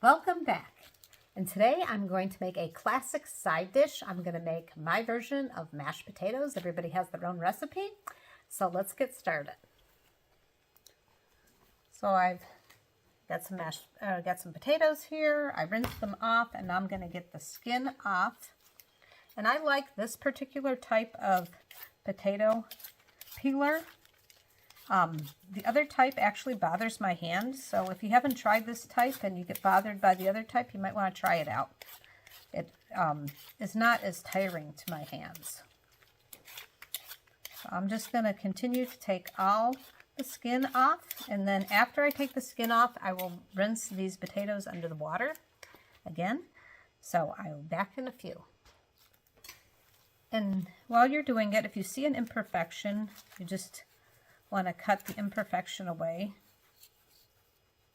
Welcome back. And today I'm going to make a classic side dish. I'm going to make my version of mashed potatoes. Everybody has their own recipe. So let's get started. So I've got some potatoes here. I rinsed them off and now I'm going to get the skin off. And I like this particular type of potato peeler. The other type actually bothers my hand, so if you haven't tried this type and you get bothered by the other type, you might want to try it out. It is not as tiring to my hands. So I'm just going to continue to take all the skin off, and then after I take the skin off, I will rinse these potatoes under the water again. So I will be back in a few. And while you're doing it, if you see an imperfection, you just want to cut the imperfection away.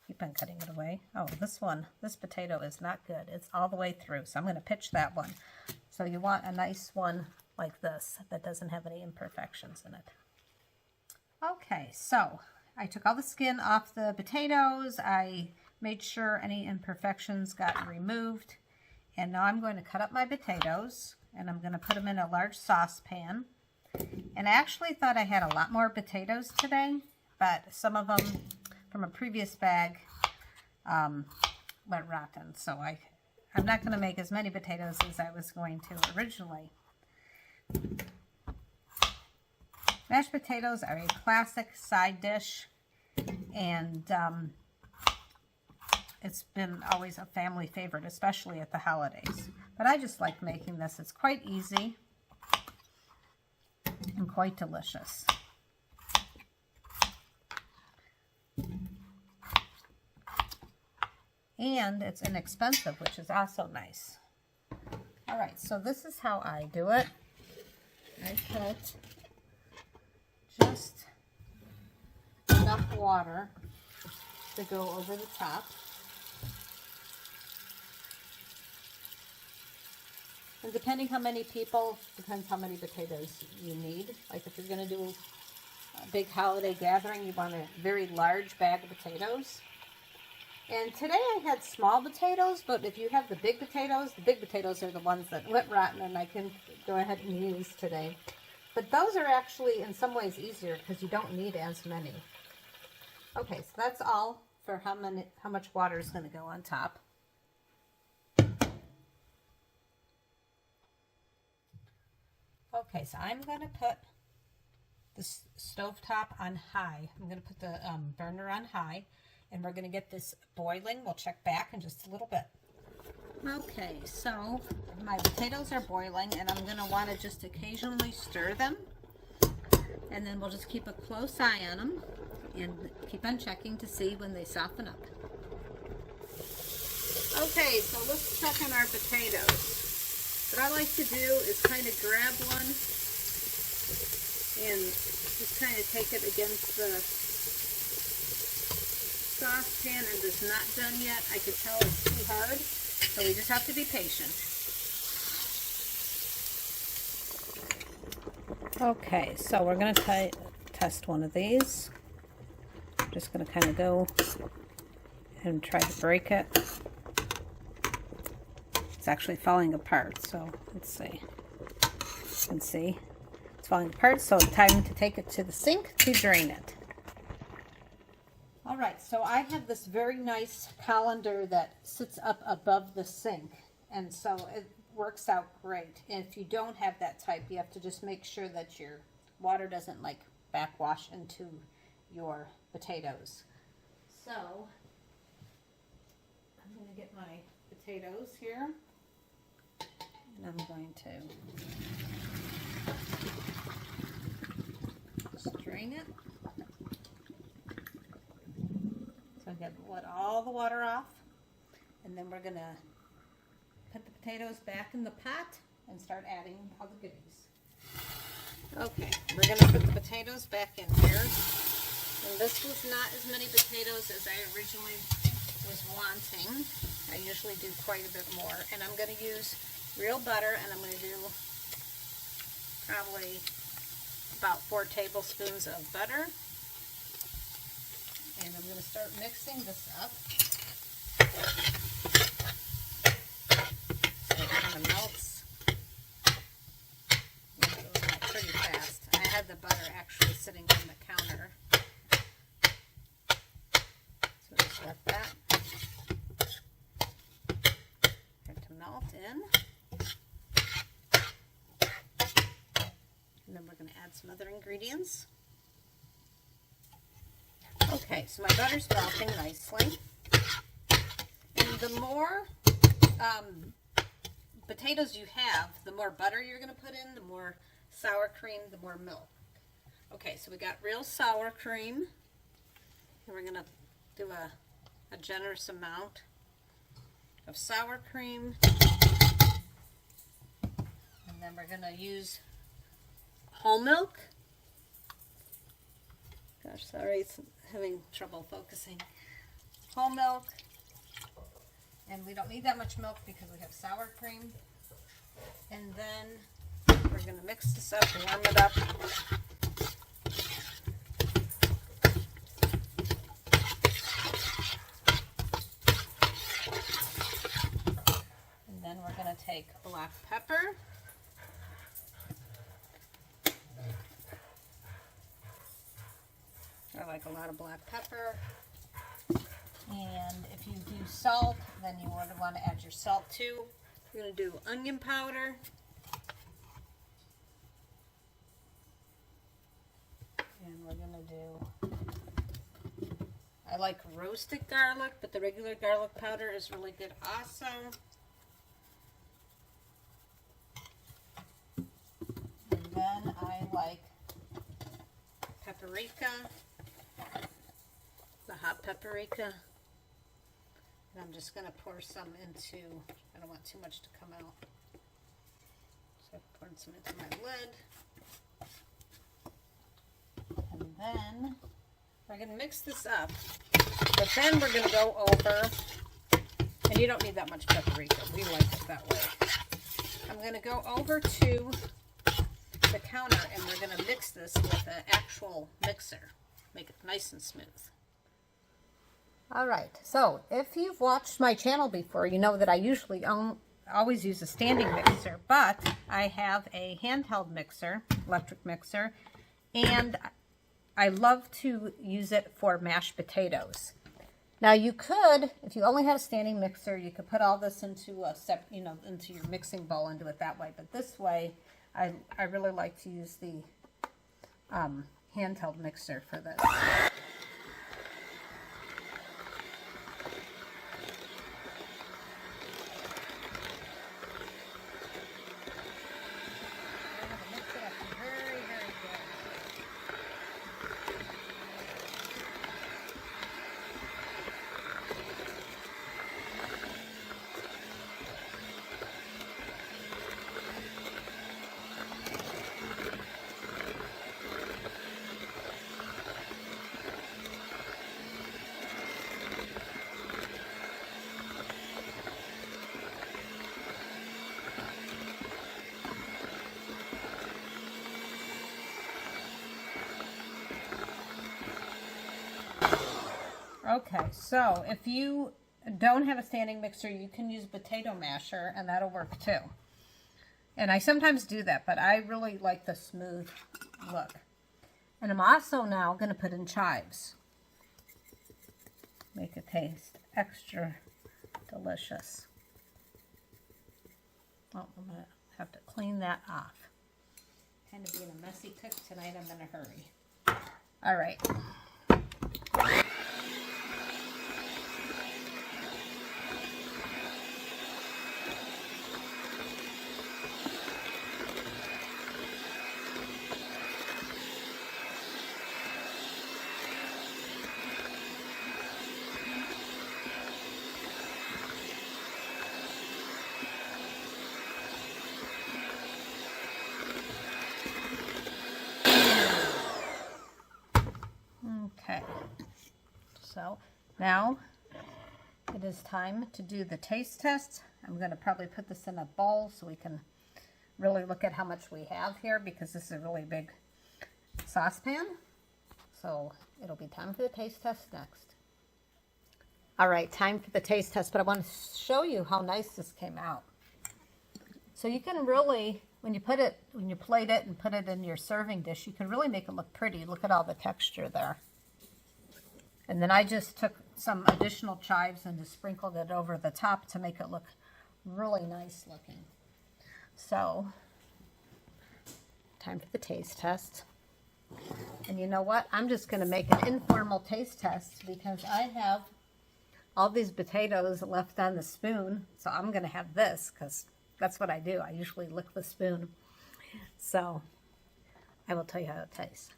Keep on cutting it away. Oh, this potato is not good. It's all the way through, so I'm going to pitch that one. So you want a nice one like this that doesn't have any imperfections in it. Okay, so I took all the skin off the potatoes. I made sure any imperfections got removed. And now I'm going to cut up my potatoes, and I'm going to put them in a large saucepan. And I actually thought I had a lot more potatoes today, but some of them from a previous bag went rotten. So I'm not going to make as many potatoes as I was going to originally. Mashed potatoes are a classic side dish, and it's been always a family favorite, especially at the holidays. But I just like making this. It's quite easy and quite delicious. And it's inexpensive, which is also nice. All right, so this is how I do it. I put just enough water to go over the top. And depending how many people, depends how many potatoes you need. Like if you're going to do a big holiday gathering, you want a very large bag of potatoes. And today I had small potatoes, but if you have the big potatoes are the ones that went rotten and I can go ahead and use today. But those are actually in some ways easier because you don't need as many. Okay, so that's all for how much water is going to go on top. Okay, so I'm going to put the stovetop on high. I'm going to put the burner on high, and we're going to get this boiling. We'll check back in just a little bit. Okay, so my potatoes are boiling, and I'm going to want to just occasionally stir them, and then we'll just keep a close eye on them and keep on checking to see when they soften up. Okay, so let's check on our potatoes. What I like to do is kind of grab one and just kind of take it against the saucepan, and it's not done yet. I could tell it's too hard, so we just have to be patient. Okay, so we're going to test one of these. I'm just going to kind of go and try to break it. It's actually falling apart, so let's see. You can see it's falling apart, so it's time to take it to the sink to drain it. All right, so I have this very nice colander that sits up above the sink, and so it works out great. And if you don't have that type, you have to just make sure that your water doesn't like backwash into your potatoes. So I'm going to get my potatoes here. And I'm going to just drain it. So I let all the water off. And then we're going to put the potatoes back in the pot and start adding all the goodies. Okay, we're going to put the potatoes back in here. And this was not as many potatoes as I originally was wanting. I usually do quite a bit more. And I'm going to use real butter, and I'm going to do probably about 4 tablespoons of butter. And I'm going to start mixing this up. that. Start to melt in. And then we're going to add some other ingredients. Okay, so my butter's melting nicely. And the more potatoes you have, the more butter you're going to put in, the more sour cream, the more milk. Okay, so we got real sour cream. And we're going to do a generous amount of sour cream. And then we're going to use whole milk. Gosh, sorry, it's having trouble focusing. Whole milk. And we don't need that much milk because we have sour cream. And then we're going to mix this up, warm it up. And then we're going to take black pepper. I like a lot of black pepper. And if you do salt, then you would want to add your salt too. We're going to do onion powder. And we're going to do, I like roasted garlic, but the regular garlic powder is really good also. And then I like paprika, the hot paprika. And I'm just going to pour some into, I don't want too much to come out. So I poured some into my lid. And then we're going to mix this up. But then we're going to go over, and you don't need that much paprika. We like it that way. I'm going to go over to the counter and we're going to mix this with an actual mixer. Make it nice and smooth. Alright, so if you've watched my channel before, you know that I usually always use a standing mixer, but I have a handheld mixer, electric mixer, and I love to use it for mashed potatoes. Now you could, if you only had a standing mixer, you could put all this into a into your mixing bowl and do it that way. But this way, I really like to use the handheld mixer for this. Okay, so if you don't have a standing mixer, you can use a potato masher, and that'll work too. And I sometimes do that, but I really like the smooth look. And I'm also now going to put in chives. Make it taste extra delicious. Oh, I'm going to have to clean that off. Kind of being a messy cook tonight, I'm in a hurry. All right. Okay, so now it is time to do the taste test. I'm going to probably put this in a bowl so we can really look at how much we have here, because this is a really big saucepan. So it'll be time for the taste test next. All right, time for the taste test, but I want to show you how nice this came out. So you can really, when you plate it and put it in your serving dish, you can really make it look pretty. Look at all the texture there. And then I just took some additional chives and just sprinkled it over the top to make it look really nice looking. So, time for the taste test. And you know what? I'm just going to make an informal taste test because I have all these potatoes left on the spoon. So I'm going to have this because that's what I do. I usually lick the spoon. So I will tell you how it tastes.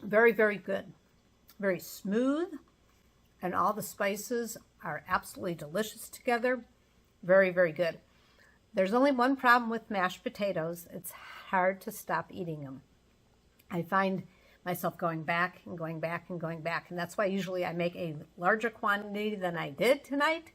Very, very good. Very smooth. And all the spices are absolutely delicious together. Very, very good. There's only one problem with mashed potatoes. It's hard to stop eating them. I find myself going back and going back and going back. And that's why usually I make a larger quantity than I did tonight.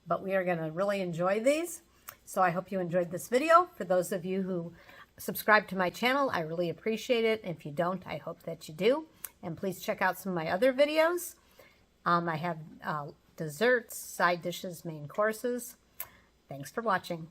But we are going to really enjoy these. So I hope you enjoyed this video. For those of you who subscribe to my channel, I really appreciate it. If you don't, I hope that you do. And please check out some of my other videos. I have desserts, side dishes, main courses. Thanks for watching.